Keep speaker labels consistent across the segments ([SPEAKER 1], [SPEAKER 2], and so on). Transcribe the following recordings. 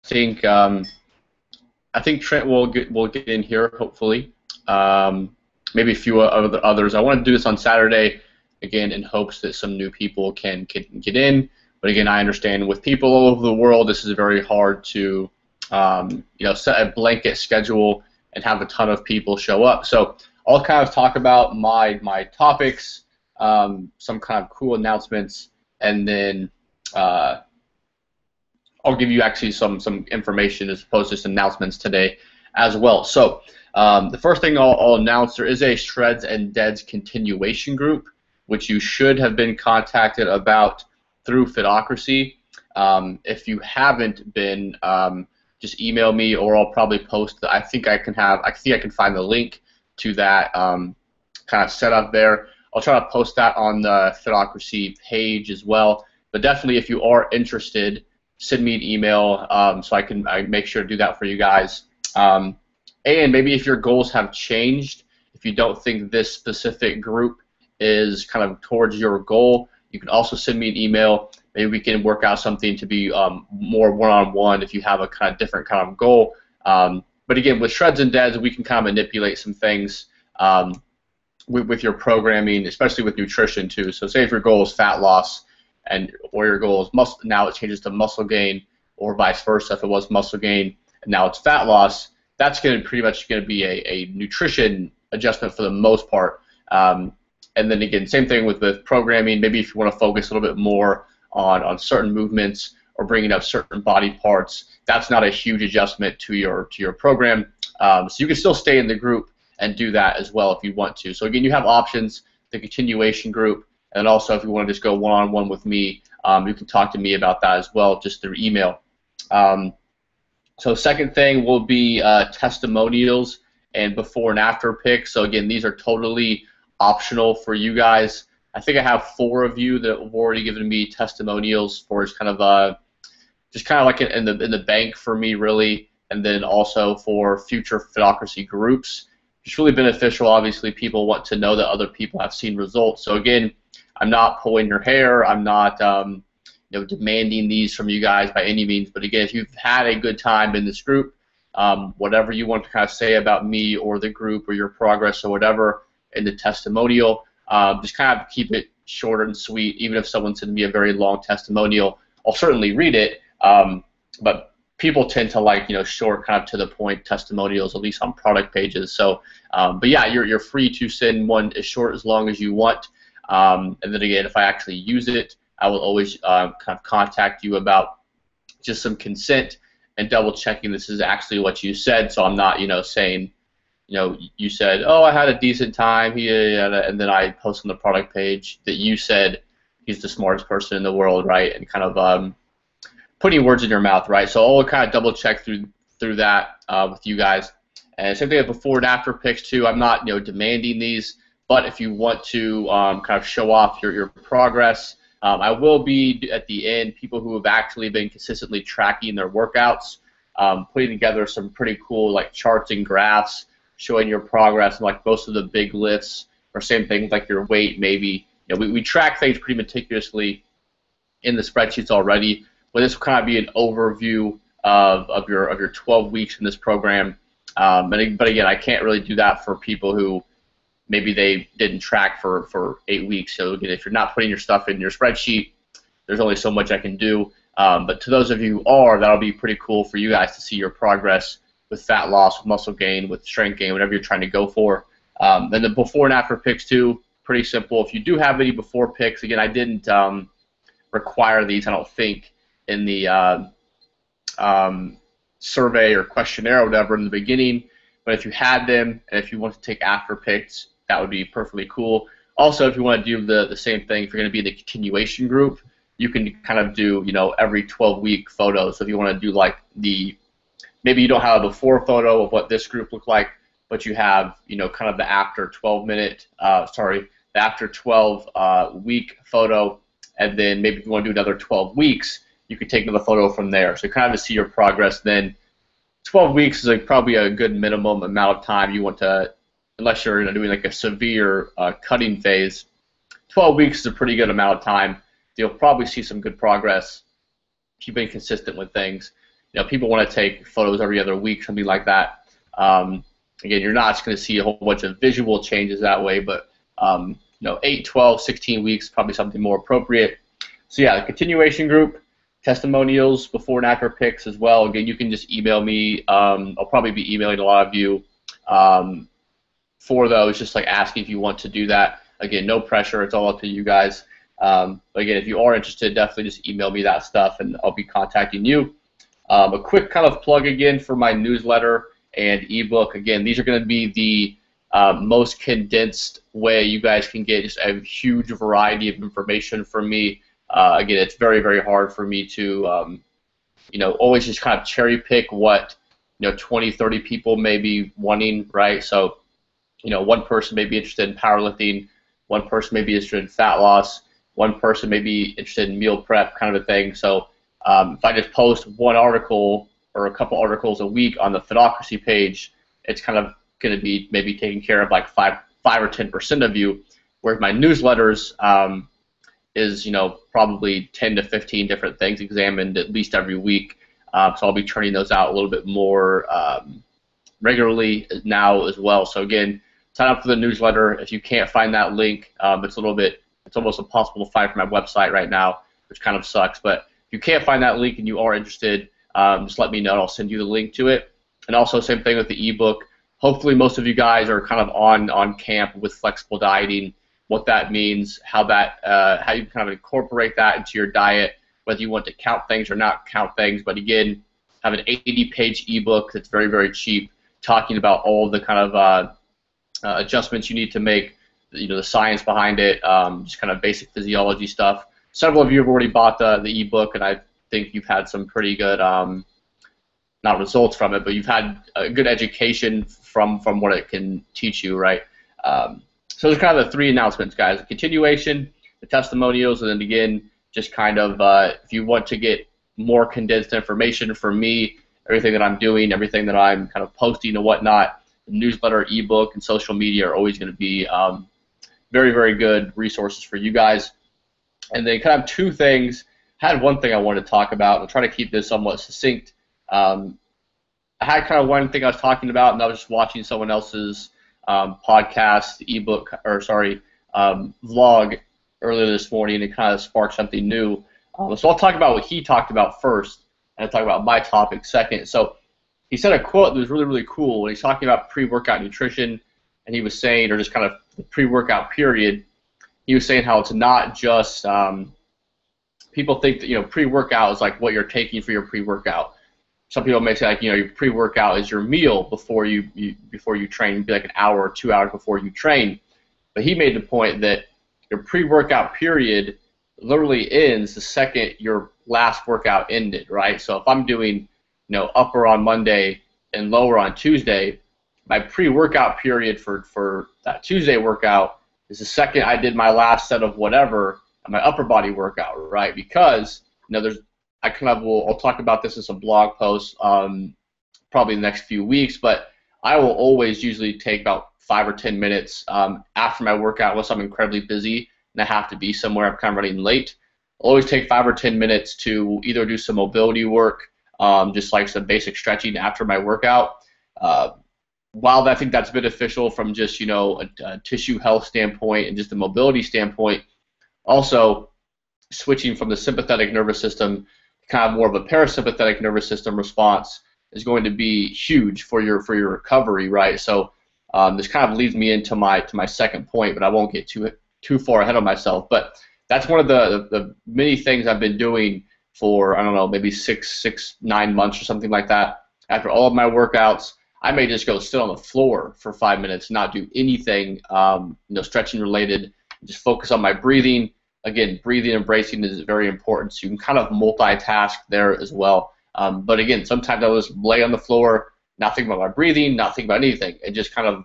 [SPEAKER 1] think I think Trent will get in here hopefully. Maybe a few others. I want to do this on Saturday again in hopes that some new people can get in. But again, I understand with people all over the world, this is very hard to set a blanket schedule and have a ton of people show up. So I'll kind of talk about my topics, some kind of cool announcements, and then I'll give you actually some information as opposed to just announcements today as well. So the first thing I'll announce, there is a Shreds and Deads continuation group, which you should have been contacted about through Fitocracy. If you haven't been, just email me, or I'll probably post. I think I can find the link to that kind of setup there. I'll try to post that on the Fitocracy page as well. But definitely, if you are interested, send me an email so I make sure to do that for you guys. And maybe if your goals have changed, if you don't think this specific group is kind of towards your goal, you can also send me an email. Maybe we can work out something to be more one-on-one if you have a kind of different kind of goal. But again, with Shreds and Deads, we can kind of manipulate some things with your programming, especially with nutrition too. So say if your goal is fat loss, or your goal is muscle, now it changes to muscle gain, or vice versa. If it was muscle gain and now it's fat loss, that's pretty much going to be a nutrition adjustment for the most part. And then again, same thing with the programming. Maybe if you want to focus a little bit more on certain movements or bringing up certain body parts, that's not a huge adjustment to your program. So you can still stay in the group and do that as well if you want to. So again, you have options, the continuation group, and also if you want to just go one-on-one with me, you can talk to me about that as well, just through email. So second thing will be testimonials and before and after pics. So again, these are totally optional for you guys. I think I have 4 of you that have already given me testimonials for just kind of like in the bank for me, really, and then also for future Fitocracy groups. It's really beneficial. Obviously, people want to know that other people have seen results. So again, I'm not pulling your hair. I'm not demanding these from you guys by any means. But again, if you've had a good time in this group, whatever you want to kind of say about me or the group or your progress or whatever in the testimonial, just kind of keep it short and sweet. Even if someone sends me a very long testimonial, I'll certainly read it. But people tend to like short, kind of to the point testimonials, at least on product pages. So, but yeah, you're free to send one as short as long as you want. And then again, if I actually use it, I will always kind of contact you about just some consent and double checking this is actually what you said. So I'm not saying you said, oh, I had a decent time, and then I post on the product page that you said he's the smartest person in the world, right? And kind of putting words in your mouth, right? So I'll kind of double check through that with you guys. And same thing with before and after pics too. I'm not demanding these, but if you want to kind of show off your progress, I will be at the end. People who have actually been consistently tracking their workouts, putting together some pretty cool like charts and graphs showing your progress, and like most of the big lifts, or same thing like your weight maybe. We track things pretty meticulously in the spreadsheets already, but this will kind of be an overview of your 12 weeks in this program. But again, I can't really do that for people who maybe they didn't track for 8 weeks. So again, if you're not putting your stuff in your spreadsheet, there's only so much I can do. But to those of you who are, that'll be pretty cool for you guys to see your progress with fat loss, with muscle gain, with strength gain, whatever you're trying to go for. Then the before and after pics too, pretty simple. If you do have any before pics, again, I didn't require these, I don't think, in the survey or questionnaire or whatever in the beginning. But if you had them, and if you want to take after pics, that would be perfectly cool. Also, if you want to do the same thing, if you're going to be in the continuation group, you can kind of do every 12-week photos. So if you want to do like maybe you don't have a before photo of what this group looked like, but you have kind of the after 12-week photo, and then maybe if you want to do another 12 weeks, you could take another photo from there. So kind of to see your progress. Then 12 weeks is probably a good minimum amount of time you want to, unless you're doing like a severe cutting phase. 12 weeks is a pretty good amount of time. You'll probably see some good progress, keeping consistent with things. people want to take photos every other week, something like that. Again, you're not just going to see a whole bunch of visual changes that way, but 8, 12, 16 weeks, probably something more appropriate. So yeah, the continuation group, testimonials, before and after pics as well. Again, you can just email me. I'll probably be emailing a lot of you for those, just like asking if you want to do that. Again, no pressure. It's all up to you guys. But again, if you are interested, definitely just email me that stuff, and I'll be contacting you. A quick kind of plug again for my newsletter and ebook. Again, these are going to be the most condensed way you guys can get just a huge variety of information from me. Again, it's very, very hard for me to, always just kind of cherry pick what 20, 30 people may be wanting, right? So, one person may be interested in powerlifting, one person may be interested in fat loss, one person may be interested in meal prep, kind of a thing. So, if I just post one article or a couple articles a week on the Fitocracy page, it's kind of going to be maybe taking care of like 5 or 10% of you, whereas my newsletters is probably 10 to 15 different things examined at least every week. So I'll be turning those out a little bit more regularly now as well. So again, sign up for the newsletter. If you can't find that link, it's almost impossible to find from my website right now, which kind of sucks. But if you can't find that link and you are interested, just let me know. I'll send you the link to it. And also, same thing with the ebook. Hopefully, most of you guys are kind of on camp with flexible dieting, what that means, how you kind of incorporate that into your diet, whether you want to count things or not count things. But again, have an 80-page ebook that's very, very cheap, talking about all the kind of adjustments you need to make, the science behind it, just kind of basic physiology stuff. Several of you have already bought the ebook, and I think you've had some pretty good, not results from it, but you've had a good education from what it can teach you, right? So there's kind of the 3 announcements, guys: the continuation, the testimonials, and then again, just kind of if you want to get more condensed information from me, everything that I'm doing, everything that I'm kind of posting and whatnot, the newsletter, ebook, and social media are always going to be very, very good resources for you guys. And then kind of 2 things. I had one thing I wanted to talk about. I'll try to keep this somewhat succinct. I had kind of one thing I was talking about, and I was just watching someone else's podcast, ebook, or sorry, vlog earlier this morning, and it kind of sparked something new. So I'll talk about what he talked about first, and I'll talk about my topic second. So he said a quote that was really, really cool when he's talking about pre-workout nutrition, and he was saying, or just kind of the pre-workout period, he was saying how it's not just people think that pre-workout is like what you're taking for your pre-workout. Some people may say, like, your pre-workout is your meal before you train, it'd be like an hour or 2 hours before you train. But he made the point that your pre-workout period literally ends the second your last workout ended, right? So if I'm doing upper on Monday and lower on Tuesday, my pre-workout period for that Tuesday workout is the second I did my last set of whatever, my upper body workout, right? Because I'll talk about this in some blog posts probably in the next few weeks, but I will always usually take about 5 or 10 minutes after my workout, unless I'm incredibly busy and I have to be somewhere, I'm kind of running late. I'll always take 5 or 10 minutes to either do some mobility work, just like some basic stretching after my workout. While I think that's beneficial from just a tissue health standpoint and just a mobility standpoint, also switching from the sympathetic nervous system kind of more of a parasympathetic nervous system response is going to be huge for your recovery, right? So this kind of leads me into my second point, but I won't get too far ahead of myself. But that's one of the many things I've been doing for, I don't know, maybe 9 months or something like that. After all of my workouts, I may just go sit on the floor for 5 minutes, not do anything, stretching related, just focus on my breathing. Again, breathing and bracing is very important, so you can kind of multitask there as well. But again, sometimes I'll just lay on the floor, not think about my breathing, not think about anything, and just kind of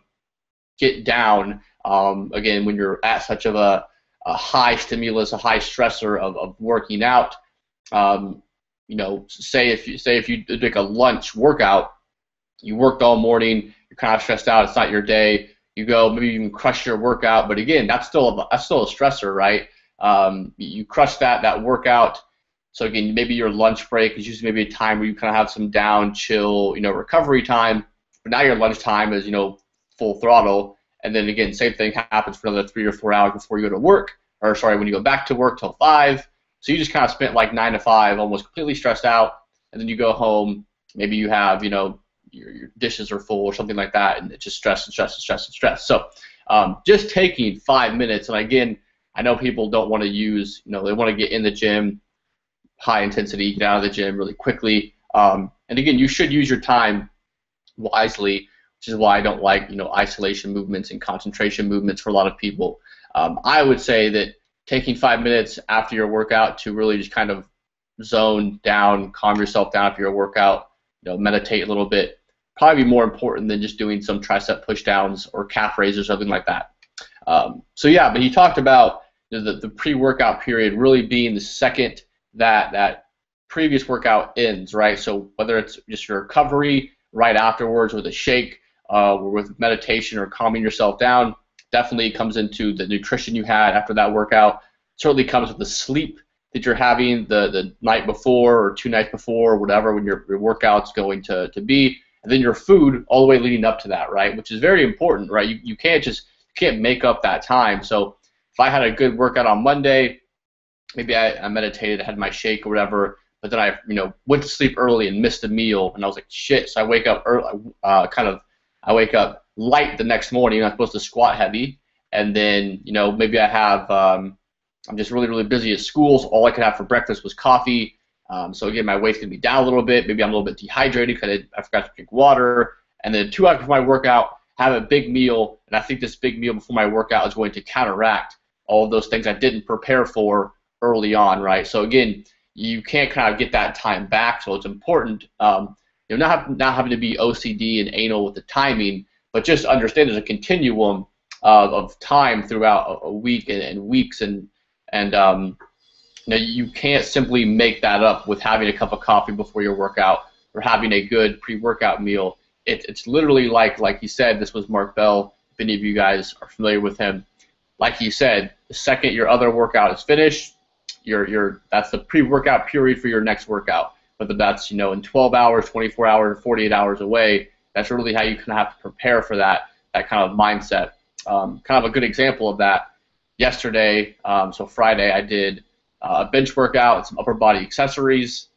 [SPEAKER 1] get down. Again, when you're at such of a high stimulus, a high stressor of working out, say if you did like a lunch workout, you worked all morning, you're kind of stressed out, it's not your day, you go, maybe you can crush your workout, but again, that's still a stressor, right? You crush that workout, So again, maybe your lunch break is usually maybe a time where you kind of have some down, chill, recovery time. But now your lunch time is, full throttle. And then again, same thing happens for another 3 or 4 hours before you go to work, or sorry, when you go back to work till 5. So you just kind of spent like 9 to 5, almost completely stressed out. And then you go home, maybe you have, your dishes are full or something like that, and it's just stress and stress and stress and stress. So just taking 5 minutes, and again, I know people don't want to use, they want to get in the gym, high intensity, get out of the gym really quickly. And again, you should use your time wisely, which is why I don't like, isolation movements and concentration movements for a lot of people. I would say that taking 5 minutes after your workout to really just kind of zone down, calm yourself down after your workout, meditate a little bit, probably be more important than just doing some tricep push downs or calf raises or something like that. So yeah, but he talked about the pre-workout period really being the second that previous workout ends, right? So whether it's just your recovery right afterwards with a shake, or with meditation or calming yourself down, definitely comes into the nutrition you had after that workout. Certainly comes with the sleep that you're having the night before or 2 nights before or whatever when your workout's going to be, and then your food all the way leading up to that, right? Which is very important, right? You can't make up that time. So if I had a good workout on Monday, maybe I meditated, had my shake or whatever, but then I went to sleep early and missed a meal, and I was like, shit. So I wake up early, I wake up light the next morning. I'm supposed to squat heavy, and then maybe I have I'm just really, really busy at school, so all I could have for breakfast was coffee. So again, my weight's gonna be down a little bit. Maybe I'm a little bit dehydrated because I forgot to drink water. And then 2 hours before my workout, have a big meal, and I think this big meal before my workout is going to counteract all of those things I didn't prepare for early on, right? So again, you can't kind of get that time back, so it's important, not having to be OCD and anal with the timing, but just understand there's a continuum of time throughout a week and weeks, and you can't simply make that up with having a cup of coffee before your workout or having a good pre-workout meal. It's literally like he said. This was Mark Bell. If any of you guys are familiar with him, like he said, the second your other workout is finished, that's the pre-workout period for your next workout. Whether that's in 12 hours, 24 hours, 48 hours away, that's really how you kind of have to prepare for that kind of mindset. Kind of a good example of that. Yesterday, so Friday, I did a bench workout and some upper body accessories,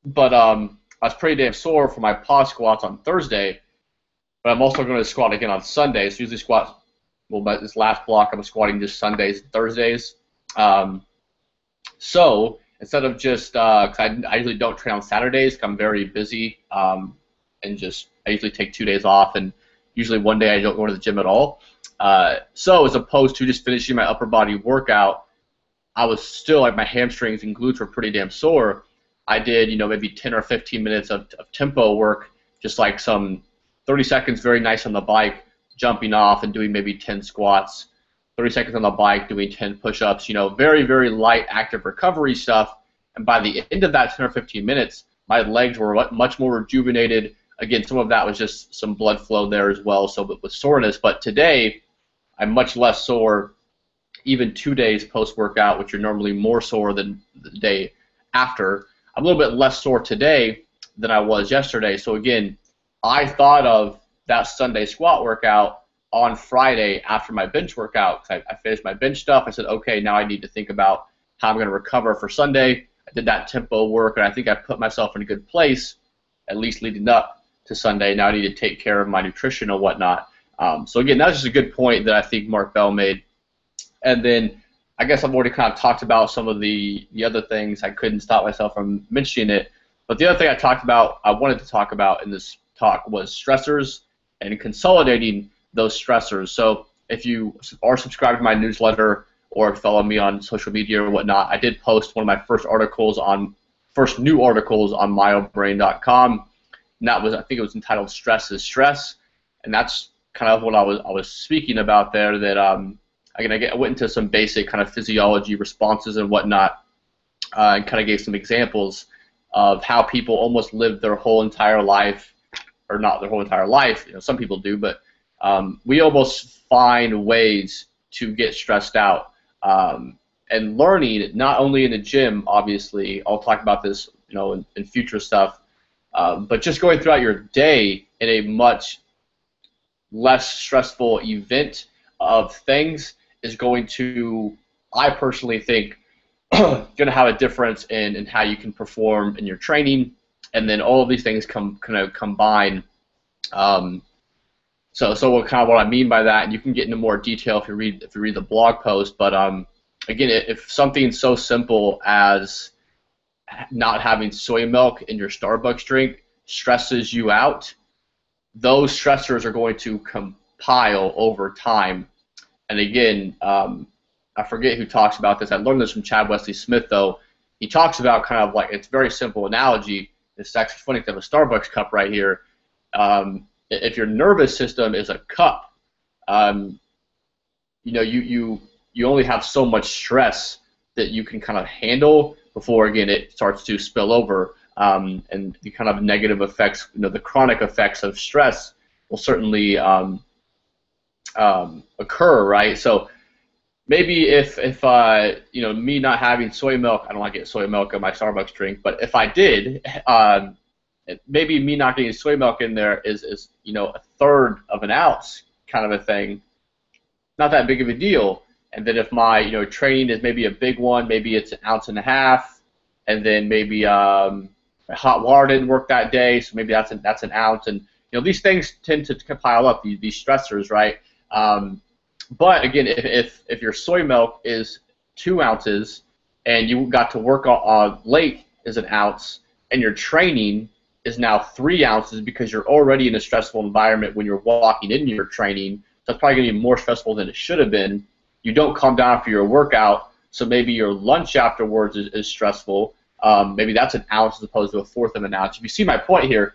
[SPEAKER 1] but I was pretty damn sore for my pause squats on Thursday, but I'm also going to squat again on Sunday. So usually squat, but this last block I'm squatting just Sundays and Thursdays. So instead of just, because I usually don't train on Saturdays because I'm very busy, and I usually take 2 days off, and usually one day I don't go to the gym at all. So as opposed to just finishing my upper body workout, I was still, like, my hamstrings and glutes were pretty damn sore. I did, maybe 10 or 15 minutes of tempo work, just like some 30 seconds very nice on the bike, jumping off and doing maybe 10 squats, 30 seconds on the bike, doing 10 push-ups, very, very light active recovery stuff. And by the end of that 10 or 15 minutes, my legs were much more rejuvenated. Again, some of that was just some blood flow there as well, so with soreness. But today, I'm much less sore, even 2 days post-workout, which you're normally more sore than the day after. I'm a little bit less sore today than I was yesterday. So again, I thought of that Sunday squat workout on Friday after my bench workout. I finished my bench stuff. I said, okay, now I need to think about how I'm going to recover for Sunday. I did that tempo work, and I think I put myself in a good place, at least leading up to Sunday. Now I need to take care of my nutrition and whatnot. So again, that's just a good point that I think Mark Bell made. And then I guess I've already kind of talked about some of the other things. I couldn't stop myself from mentioning it. But the other thing I wanted to talk about in this talk was stressors and consolidating those stressors. So if you are subscribed to my newsletter or follow me on social media or whatnot, I did post one of my first new articles on myobrain.com, and that was, I think it was entitled "Stress is Stress," and that's kind of what I was speaking about there. That I went into some basic kind of physiology responses and whatnot, and kind of gave some examples of how people almost live their whole entire life, or not their whole entire life. Some people do, but we almost find ways to get stressed out. and learning, not only in the gym, obviously, I'll talk about this, in future stuff, but just going throughout your day in a much less stressful event of things is going to, I personally think, going to have a difference in how you can perform in your training, and then all of these things kind of combine. So what I mean by that, and you can get into more detail if you read the blog post. But again, if something so simple as not having soy milk in your Starbucks drink stresses you out, those stressors are going to compile over time. And again, I forget who talks about this. I learned this from Chad Wesley Smith, though. He talks about kind of like, it's a very simple analogy. It's actually funny to have a Starbucks cup right here. If your nervous system is a cup, you only have so much stress that you can kind of handle before, again, it starts to spill over. And the kind of negative effects, the chronic effects of stress will certainly occur, right? So maybe if me not having soy milk, I don't want to get soy milk in my Starbucks drink, but if I did, maybe me not getting soy milk in there is a third of an ounce kind of a thing. Not that big of a deal. And then if my training is maybe a big one, maybe it's 1.5 ounces, and then maybe hot water didn't work that day, so maybe that's an ounce. And these things tend to pile up, these stressors, right? But again, if your soy milk is 2 ounces and you got to work on late is 1 ounce, and your training is now 3 ounces because you're already in a stressful environment when you're walking into your training, so it's probably going to be more stressful than it should have been. You don't calm down after your workout, so maybe your lunch afterwards is stressful. Maybe that's 1 ounce as opposed to 1/4 of an ounce. If you see my point here,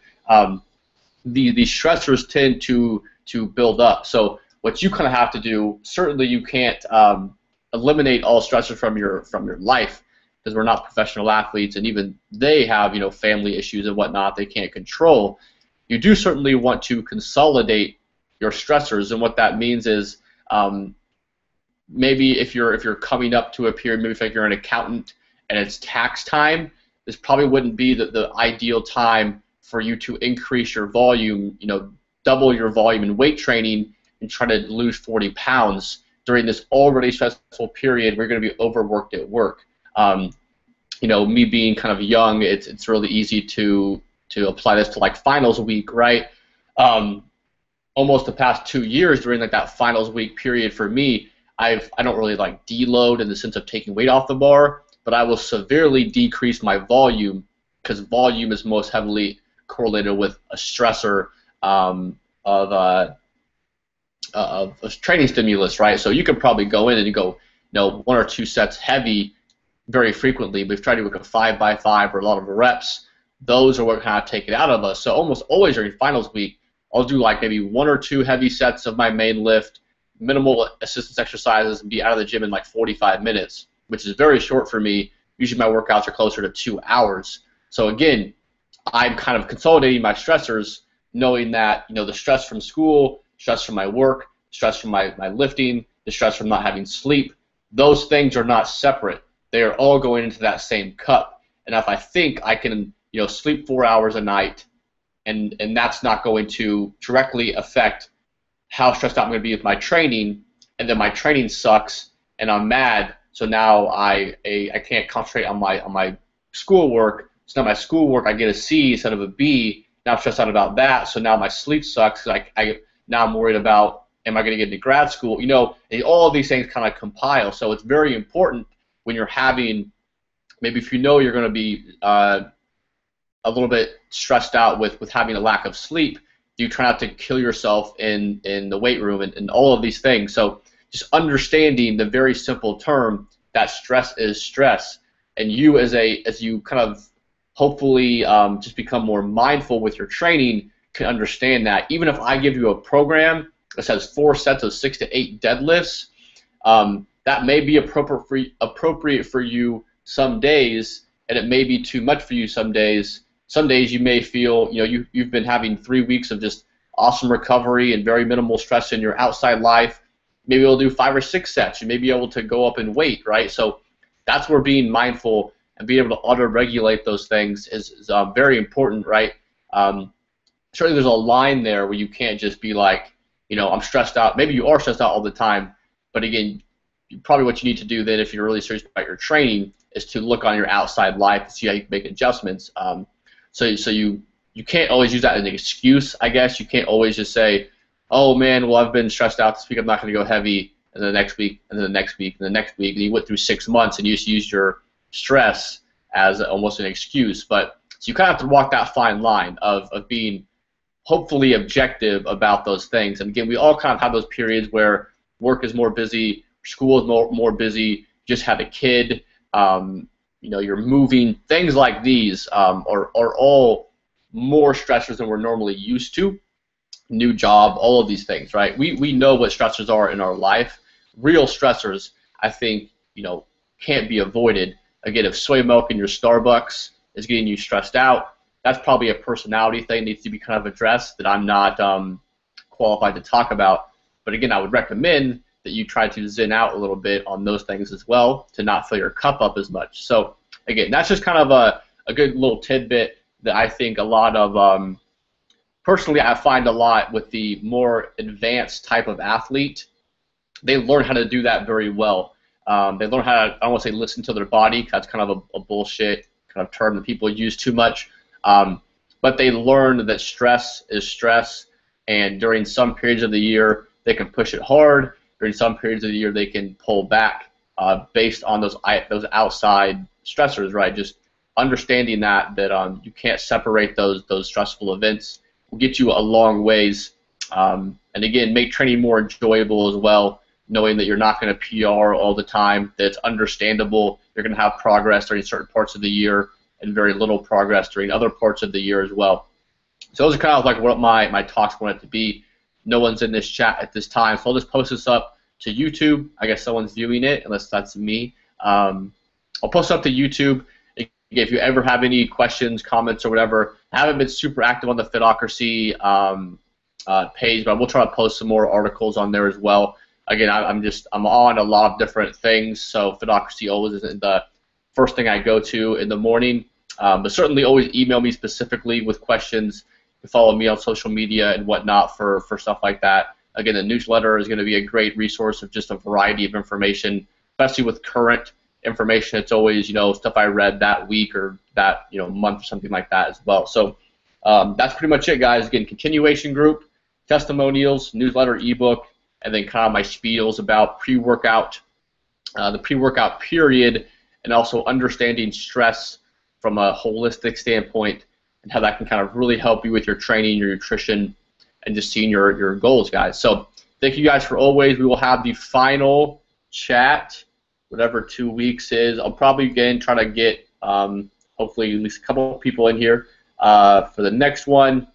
[SPEAKER 1] these stressors tend to build up. So what you kind of have to do, certainly you can't eliminate all stressors from your life, because we're not professional athletes, and even they have family issues and whatnot they can't control. You do certainly want to consolidate your stressors, and what that means is maybe if you're coming up to a period, maybe if you're an accountant and it's tax time, this probably wouldn't be the ideal time for you to increase your volume, double your volume in weight training and try to lose 40 pounds during this already stressful period. We're going to be overworked at work. Me being kind of young, it's really easy to apply this to like finals week, right? Almost the past 2 years during like that finals week period for me, I don't really like deload in the sense of taking weight off the bar, but I will severely decrease my volume, because volume is most heavily correlated with a stressor of a training stimulus, right? So you can probably go in and you go, 1 or 2 sets heavy very frequently. We've tried to do like a 5x5 or a lot of reps. Those are what kind of take it out of us. So almost always during finals week, I'll do like maybe 1 or 2 heavy sets of my main lift, minimal assistance exercises, and be out of the gym in like 45 minutes, which is very short for me. Usually my workouts are closer to 2 hours. So again, I'm kind of consolidating my stressors, knowing that the stress from school, stress from my work, stress from my lifting, the stress from not having sleep, those things are not separate. They are all going into that same cup. And if I think I can sleep 4 hours a night, and that's not going to directly affect how stressed out I'm going to be with my training, and then my training sucks and I'm mad, so now I can't concentrate on my schoolwork. So now my schoolwork, I get a C instead of a B. Now I'm stressed out about that, so now my sleep sucks. Now I'm worried about, am I going to get into grad school? All of these things kind of compile. So it's very important when you're having, maybe if you're going to be a little bit stressed out with having a lack of sleep, you try not to kill yourself in the weight room and all of these things. So just understanding the very simple term that stress is stress, and you as you kind of hopefully just become more mindful with your training, can understand that even if I give you a program that says 4 sets of 6 to 8 deadlifts, that may be appropriate for you some days, and it may be too much for you some days. Some days you may feel you've been having 3 weeks of just awesome recovery and very minimal stress in your outside life. Maybe you'll do 5 or 6 sets. You may be able to go up in weight, right? So that's where being mindful and being able to auto-regulate those things is very important, right? Certainly there's a line there where you can't just be like, I'm stressed out. Maybe you are stressed out all the time, but again, probably what you need to do then if you're really serious about your training is to look on your outside life and see how you can make adjustments. So you can't always use that as an excuse, I guess. You can't always just say, oh man, well I've been stressed out this week, I'm not going to go heavy, and then the next week, and then the next week, and the next week, and you went through 6 months and you just used your stress as almost an excuse. But so you kind of have to walk that fine line of being hopefully objective about those things. And again, we all kind of have those periods where work is more busy, school is more busy, you just had a kid, you're moving. Things like these are all more stressors than we're normally used to. New job, all of these things, right? We know what stressors are in our life. Real stressors, I think, can't be avoided. Again, if soy milk in your Starbucks is getting you stressed out, that's probably a personality thing that needs to be kind of addressed that I'm not qualified to talk about. But again, I would recommend that you try to zen out a little bit on those things as well to not fill your cup up as much. So again, that's just kind of a good little tidbit that I think a lot of, personally I find a lot with the more advanced type of athlete, they learn how to do that very well. They learn how to, I don't want to say listen to their body, because that's kind of a bullshit kind of term that people use too much. But they learn that stress is stress, and during some periods of the year they can push it hard. During some periods of the year they can pull back based on those outside stressors, right? Just understanding that you can't separate those stressful events will get you a long ways. And again, make training more enjoyable as well, knowing that you're not going to PR all the time, that it's understandable. You're going to have progress during certain parts of the year and very little progress during other parts of the year as well. So those are kind of like what my talks wanted to be. No one's in this chat at this time, so I'll just post this up to YouTube. I guess someone's viewing it, unless that's me. I'll post it up to YouTube. If you ever have any questions, comments, or whatever, I haven't been super active on the Fitocracy page, but we'll try to post some more articles on there as well. Again, I'm on a lot of different things, so Fitocracy always isn't the first thing I go to in the morning. But certainly always email me specifically with questions. You can follow me on social media and whatnot for stuff like that. Again, the newsletter is going to be a great resource of just a variety of information, especially with current information. It's always, stuff I read that week or that, month or something like that as well. So that's pretty much it, guys. Again, continuation group, testimonials, newsletter, ebook, and then kind of my spiels about pre-workout, the pre-workout period, and also understanding stress from a holistic standpoint and how that can kind of really help you with your training, your nutrition, and just seeing your goals, guys. So thank you guys for always. We will have the final chat, whatever 2 weeks is. I'll probably again try to get hopefully at least a couple of people in here for the next one.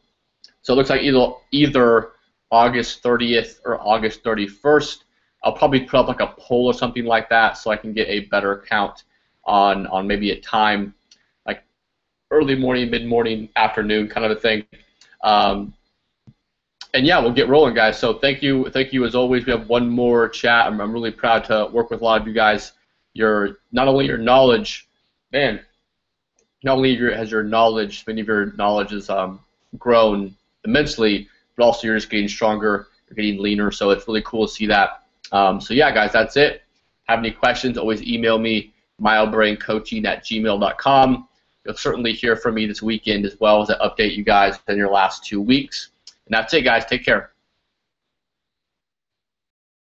[SPEAKER 1] So it looks like either August 30th or August 31st. I'll probably put up like a poll or something like that so I can get a better count on maybe a time like early morning, mid-morning, afternoon kind of a thing. And yeah, we'll get rolling, guys. So thank you as always. We have one more chat. I'm really proud to work with a lot of you guys. Not only your knowledge, man, not only has your knowledge, many of your knowledge has grown immensely, but also you're just getting stronger, you're getting leaner. So it's really cool to see that. So yeah, guys, that's it. Have any questions? Always email me, mildbraincoaching@gmail.com. You'll certainly hear from me this weekend as well as I update you guys in your last 2 weeks. And that's it, guys. Take care.